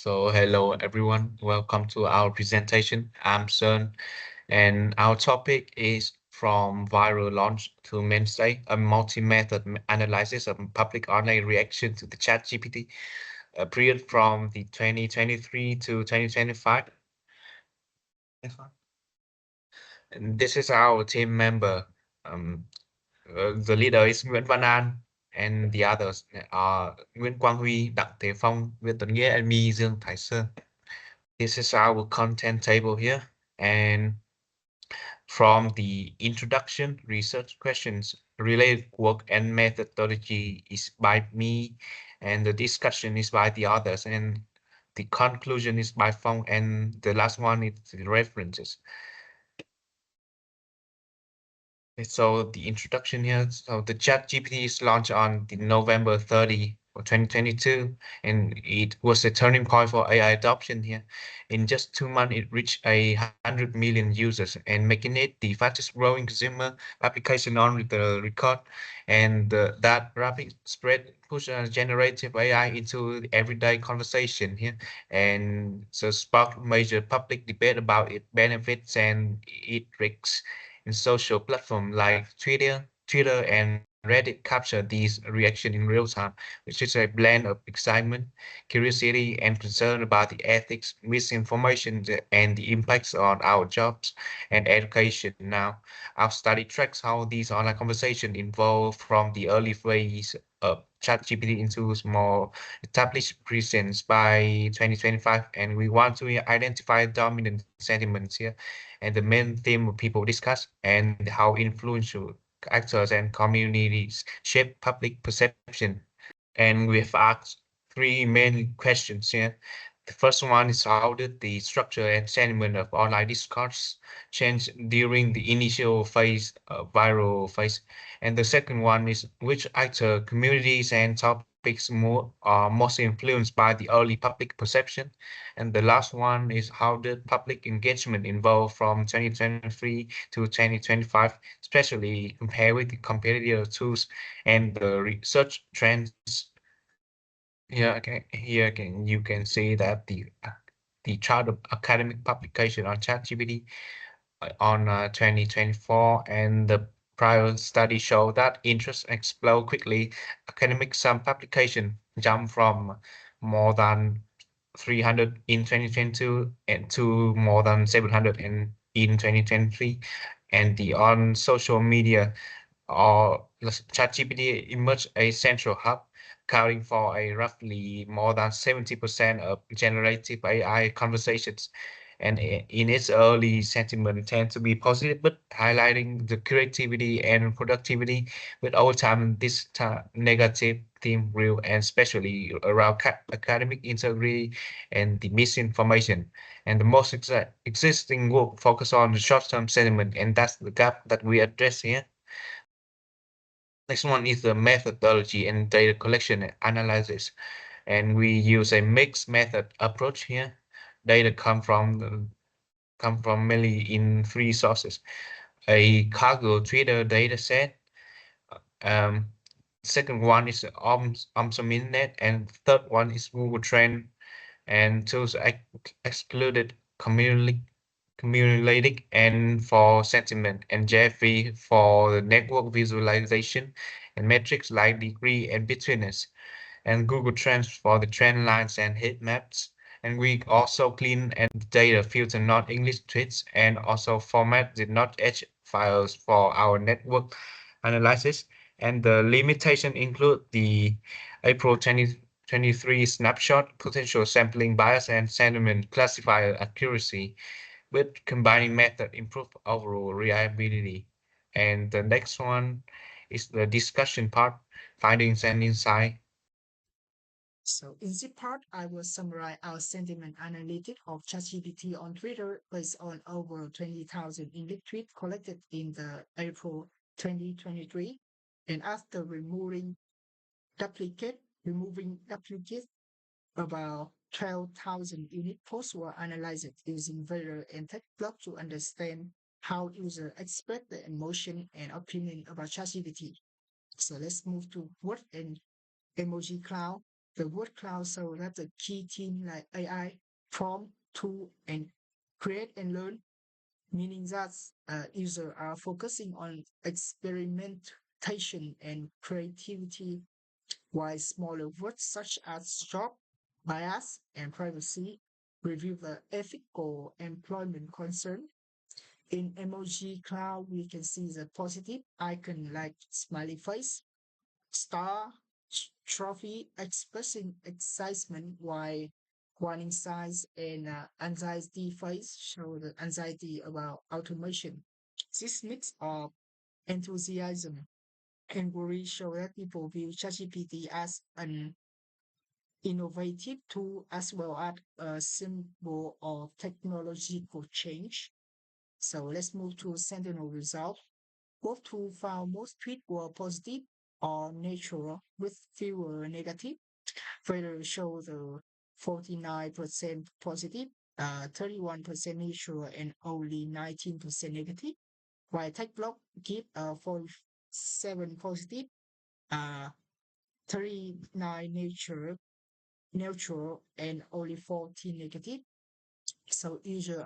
So hello everyone, welcome to our presentation. I'm Sơn, and our topic is from viral launch to mainstay, a multi-method analysis of public online reaction to the ChatGPT, a period from the 2023 to 2025. Next one. And this is our team member. Um, the leader is Nguyễn Văn An, and the others are Nguyễn Quang Huy, Đặng Thế Phong, Nguyễn Tuấn Nghĩa, and me, Dương Thái Sơn. This is our content table here. And from the introduction, research questions, related work and methodology is by me, and the discussion is by the others, and the conclusion is by Phong, and the last one is the references. So the introduction here, so the ChatGPT is launched on the November 30 of 2022, and it was a turning point for AI adoption here. In just 2 months, it reached 100 million users and making it the fastest growing consumer application on the record. And that rapid spread pushed generative AI into the everyday conversation here, and so sparked major public debate about its benefits and its risks. In social platforms like Twitter and Reddit capture these reactions in real time, which is a blend of excitement, curiosity, and concern about the ethics, misinformation, and the impacts on our jobs and education. Now, our study tracks how these online conversations evolve from the early phase of ChatGPT into more established presence by 2025, and we want to identify dominant sentiments here and the main theme people discuss and how influential actors and communities shape public perception. And we've asked three main questions here. The first one is how did the structure and sentiment of online discourse change during the initial phase, viral phase? And the second one is which actor, communities, and topics are most influenced by the early public perception? And the last one is how did public engagement evolve from 2023 to 2025, especially compared with the competitor tools and the research trends. Here again, you can see that the chart of academic publication on ChatGPT on 2024, and the prior study showed that interest explode quickly. Academic some publication jumped from more than 300 in 2022 and to more than 700 in 2023, and the on social media or ChatGPT emerged a central hub, accounting for a roughly more than 70% of generative AI conversations. And in its early sentiment tend to be positive, but highlighting the creativity and productivity. But over time, this negative theme grew, and especially around academic integrity and the misinformation. And the most existing work focus on the short-term sentiment, and that's the gap that we address here. Next one is the methodology and data collection and analysis. And we use a mixed method approach here. Data come from mainly in three sources. A cargo Twitter data set. Um, Second one is OMSOMINET, and third one is Google Trend. And tools excluded cumulative and for sentiment, and JFV for the network visualization, and metrics like degree and betweenness, and Google Trends for the trend lines and heat maps. And we also clean and data filter non-English tweets and also format the not-H files for our network analysis. And the limitation include the April 2023 snapshot, potential sampling bias, and sentiment classifier accuracy, with combining method improve overall reliability. And the next one is the discussion part, findings and insight. So in this part, I will summarize our sentiment analytic of ChatGPT on Twitter based on over 20,000 unique tweets collected in the April 2023. And after removing duplicate, about 12,000 unique posts were analyzed using video and text block to understand how users express their emotion and opinion about ChatGPT. So let's move to word and emoji cloud. the word cloud, so that the key theme like AI, prompt, tool, and create and learn, meaning that users are focusing on experimentation and creativity, while smaller words such as job, bias, and privacy reveal the ethical employment concern. In emoji cloud, we can see the positive icon like smiley face, star, trophy expressing excitement, while warning signs and anxiety face show the anxiety about automation. This mix of enthusiasm and worry show that people view ChatGPT as an innovative tool as well as a symbol of technological change. So let's move to Sentinel result. Both tools found most tweets were positive or neutral with fewer negative. Further show the 49% positive, 31% neutral, and only 19% negative. While TechBlock give 47 positive, uh, 39 neutral, and only 14 negative. So user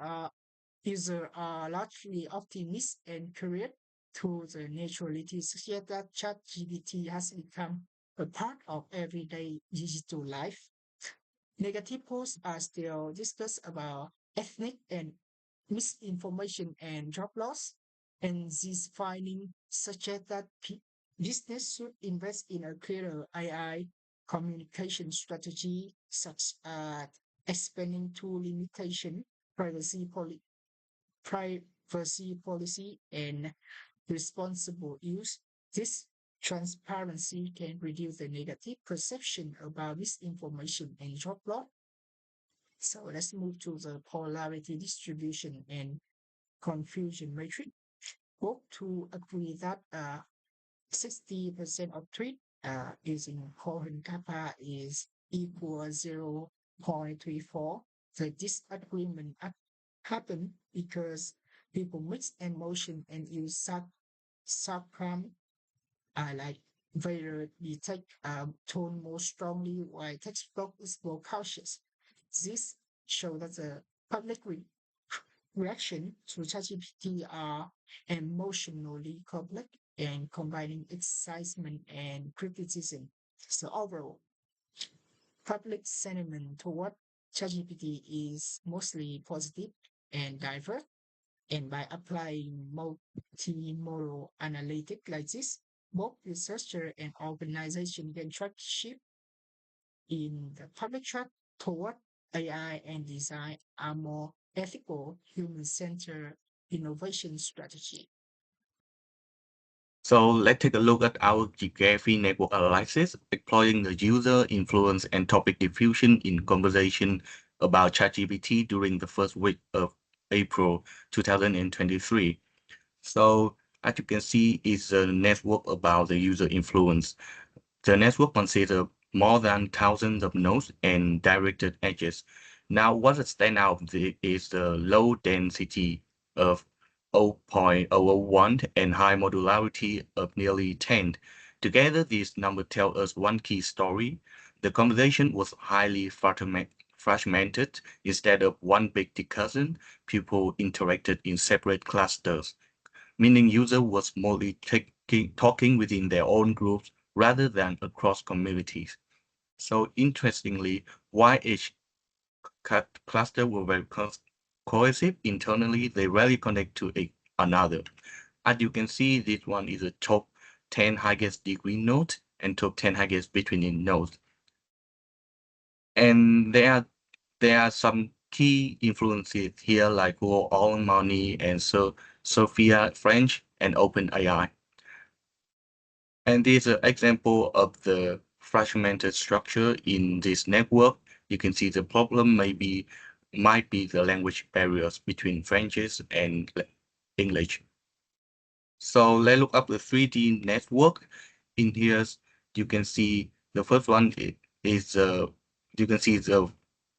are largely optimistic and curious to the neutrality, suggest that ChatGPT has become a part of everyday digital life. Negative posts are still discussed about ethnic and misinformation and job loss, and these findings suggest that business should invest in a clearer AI communication strategy, such as expanding tool limitation, privacy policy, and responsible use. This transparency can reduce the negative perception about misinformation and job loss. So let's move to the polarity distribution and confusion matrix. Both to agree that 60% of tweet using Cohen kappa is equal 0.34. The disagreement happened because people mix emotion and use sarcasm, like whether we take tone more strongly while textbook is more cautious. This shows that the public reaction to ChatGPT are emotionally complex and combining excitement and criticism. So overall, public sentiment toward ChatGPT is mostly positive and diverse. And by applying multimodal analytics like this, both researcher and organization can track shift in the public trust toward AI and design a more ethical, human-centered innovation strategy. So let's take a look at our geography network analysis, exploring the user influence and topic diffusion in conversation about ChatGPT during the first week of April 2023. So as you can see, it's a network about the user influence. The network considers more than thousands of nodes and directed edges. Now, what stands out is the low density of 0.001 and high modularity of nearly 10. Together, these numbers tell us one key story. The conversation was highly fragmented. Instead of one big discussion, people interacted in separate clusters, meaning user was mostly talking within their own groups rather than across communities. So interestingly, while each cluster were very cohesive internally, they rarely connect to another. As you can see, this one is a top 10 highest degree node and top 10 highest between nodes. And there are some key influences here like Go On Money and Sophia French and OpenAI. And this is an example of the fragmented structure in this network. You can see the problem might be the language barriers between French and English. So let's look up the 3D network. In here, you can see the first one is you can see the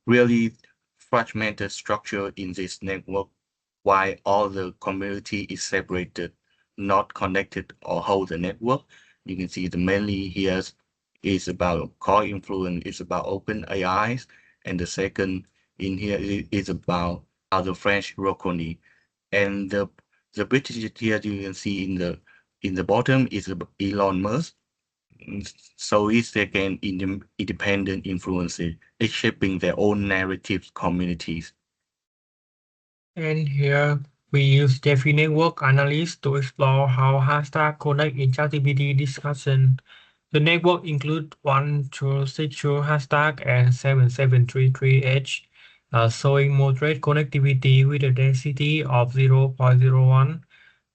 really fragmented structure in this network, while all the community is separated, not connected or hold the network. You can see the mainly here is about core influence, is about open AIs, and the second in here is about other French Roconi. And the British here you can see in the bottom is Elon Musk. So it's again independent influences, it's shaping their own narratives communities. And here we use Defi Network Analysis to explore how hashtags connect in ChatGPT discussion. The network includes 1262 hashtag and 7733H, showing moderate connectivity with a density of 0.01.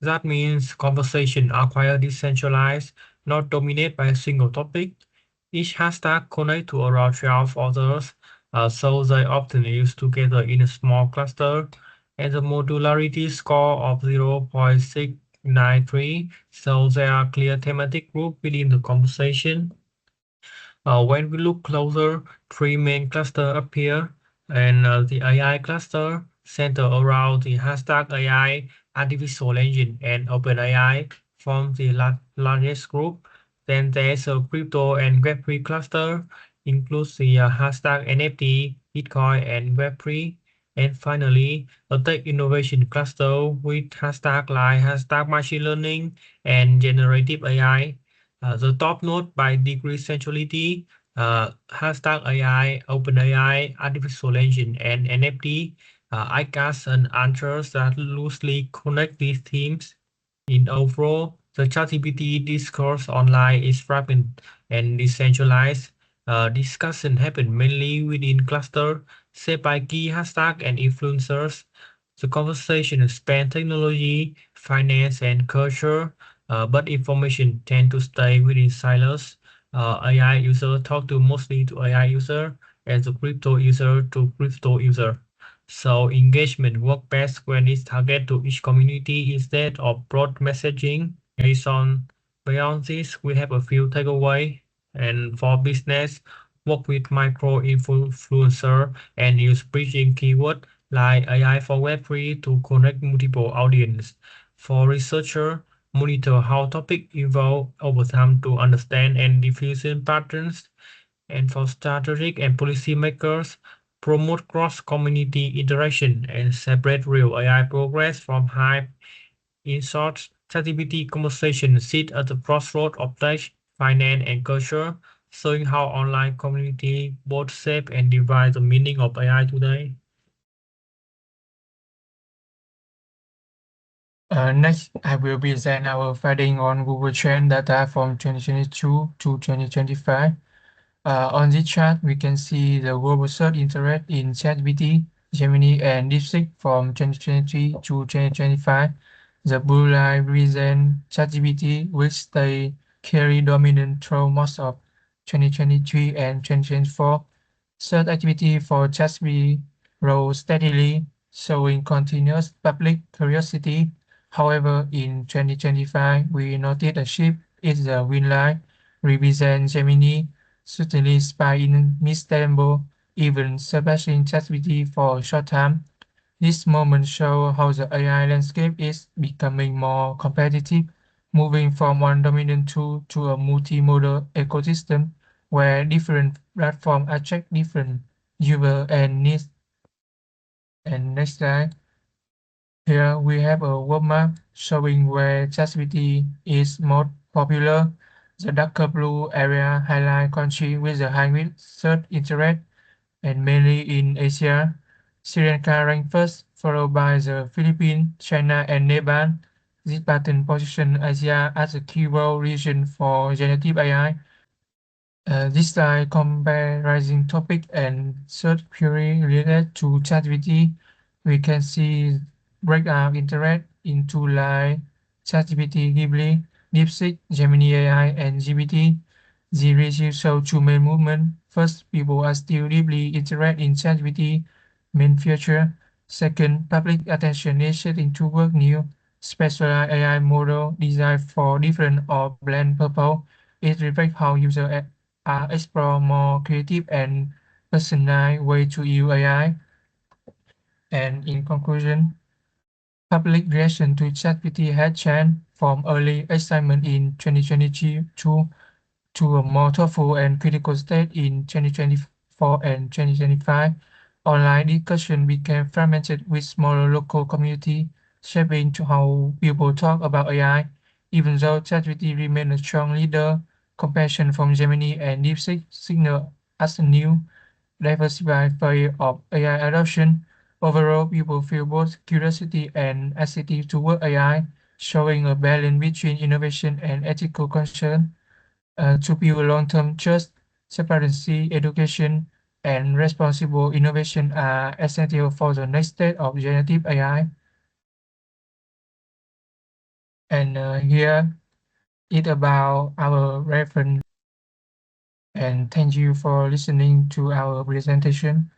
That means conversations are quite decentralized, not dominated by a single topic. Each hashtag connects to around 12 others, so they often use together in a small cluster, and the modularity score of 0.693, so there are clear thematic groups within the conversation. When we look closer, three main clusters appear, and the AI cluster center around the hashtag AI, artificial engine, and OpenAI form the largest group. Then there's a crypto and Web3 cluster, includes the hashtag NFT, Bitcoin, and Web3. And finally, a tech innovation cluster with hashtag like hashtag machine learning and generative AI. The top node by degree centrality, hashtag AI, OpenAI, artificial engine, and NFT. I guess an answers that loosely connect these themes. In overall, the ChatGPT discourse online is fragmented and decentralized. Discussion happen mainly within cluster, shaped by key hashtags and influencers. The conversation span technology, finance, and culture, but information tend to stay within silos. AI user talk to mostly to AI user, and the crypto user to crypto user. So engagement work best when it's targeted to each community instead of broad messaging. Based on beyond this, we have a few takeaway. And for business, work with micro influencer and use bridging keyword like AI for Web3 to connect multiple audience. For researcher, monitor how topic evolve over time to understand and diffusion patterns. And for strategic and policymakers, promote cross-community interaction and separate real AI progress from hype. In short, ChatGPT conversation sit at the crossroad of tech, finance, and culture, showing how online community both shape and divide the meaning of AI today. Next, I will present our finding on Google Trend data from 2022 to 2025. On this chart, we can see the global search interest in ChatGPT, Gemini, and DeepSeek from 2023 to 2025. The blue line represents ChatGPT, which they carry dominant through most of 2023 and 2024. Search activity for ChatGPT rose steadily, showing continuous public curiosity. However, in 2025, we noted a shift in the win line, represent Gemini certainly spy in Mainstay, even surpassing ChatGPT for a short time. This moment shows how the AI landscape is becoming more competitive, moving from one dominant tool to a multimodal ecosystem where different platforms attract different users and needs. And next slide. Here we have a world map showing where ChatGPT is most popular. The darker blue area highlight countries with the highest search interest, and mainly in Asia. Sri Lanka ranked first, followed by the Philippines, China, and Nepal. This pattern positions Asia as a key world region for generative AI. This slide compare rising topic and search query related to ChatGPT. We can see breakout interest into like ChatGPT, Ghibli, DeepSeek, Gemini AI, and GPT. The ratio shows two main movements. First, people are still deeply interested in ChatGPT main feature. Second, public attention is shifting toward new specialized AI model designed for different or blend purpose. It reflects how users explore more creative and personalized way to use AI. And in conclusion, public reaction to ChatGPT had changed from early excitement in 2022 to to a more thoughtful and critical state in 2024 and 2025. Online discussion became fragmented with smaller local community, shaping to how people talk about AI. Even though ChatGPT remains a strong leader, competition from Gemini and DeepSeek signal as a new diversified phase of AI adoption. Overall, people feel both curiosity and anxiety toward AI, showing a balance between innovation and ethical concern. To build long-term trust, transparency, education, and responsible innovation are essential for the next stage of generative AI. And here it about our reference. And thank you for listening to our presentation.